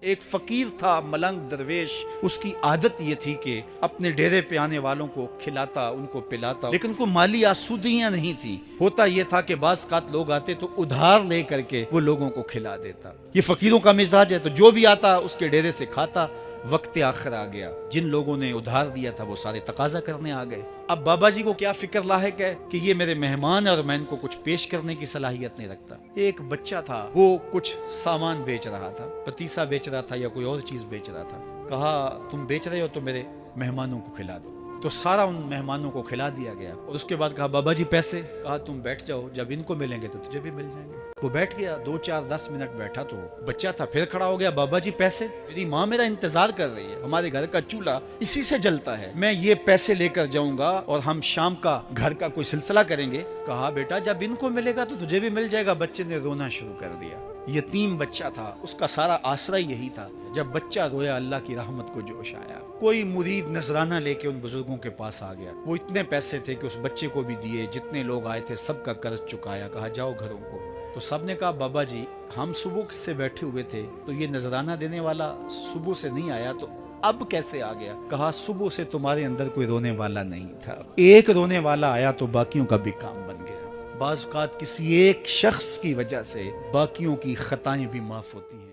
ایک فقیر تھا ملنگ درویش، اس کی عادت یہ تھی کہ اپنے ڈیرے پہ آنے والوں کو کھلاتا، ان کو پلاتا، لیکن ان کو مالی آسودگیاں نہیں تھی۔ ہوتا یہ تھا کہ بعض اوقات لوگ آتے تو ادھار لے کر کے وہ لوگوں کو کھلا دیتا۔ یہ فقیروں کا مزاج ہے، تو جو بھی آتا اس کے ڈیرے سے کھاتا۔ وقت آخر آ گیا، جن لوگوں نے ادھار دیا تھا وہ سارے تقاضا کرنے آ گئے۔ اب بابا جی کو کیا فکر لاحق ہے کہ یہ میرے مہمان اور میں ان کو کچھ پیش کرنے کی صلاحیت نہیں رکھتا۔ ایک بچہ تھا، وہ کچھ سامان بیچ رہا تھا، پتیسا بیچ رہا تھا یا کوئی اور چیز بیچ رہا تھا۔ کہا تم بیچ رہے ہو تو میرے مہمانوں کو کھلا دو۔ تو سارا ان مہمانوں کو کھلا دیا گیا، اور اس کے بعد کہا بابا جی پیسے؟ کہا تم بیٹھ جاؤ، جب ان کو ملیں گے تو تجھے بھی مل جائیں گے۔ وہ بیٹھ گیا، 2 4 10 منٹ بیٹھا تو بچہ تھا، پھر کھڑا ہو گیا، بابا جی پیسے؟ میری ماں میرا انتظار کر رہی ہے، ہمارے گھر کا چولہا اسی سے جلتا ہے، میں یہ پیسے لے کر جاؤں گا اور ہم شام کا گھر کا کوئی سلسلہ کریں گے۔ کہا بیٹا جب ان کو ملے گا تو تجھے بھی مل جائے گا۔ بچے نے رونا شروع کر دیا۔ یتیم بچہ تھا، اس کا سارا آسرا یہی تھا۔ جب بچہ رویا اللہ کی رحمت کو جوش آیا۔ کوئی مرید نذرانہ لے کے ان بزرگوں کے پاس آ گیا، وہ اتنے پیسے تھے کہ اس بچے کو بھی دیے، جتنے لوگ آئے تھے سب کا قرض چکایا۔ کہا جاؤ گھروں کو۔ تو سب نے کہا بابا جی ہم صبح سے بیٹھے ہوئے تھے تو یہ نذرانہ دینے والا صبح سے نہیں آیا، تو اب کیسے آ گیا؟ کہا صبح سے تمہارے اندر کوئی رونے والا نہیں تھا، ایک رونے والا آیا تو باقیوں کا بھی کام بن گیا۔ بعض اوقات کسی ایک شخص کی وجہ سے باقیوں کی خطائیں بھی معاف ہوتی ہیں۔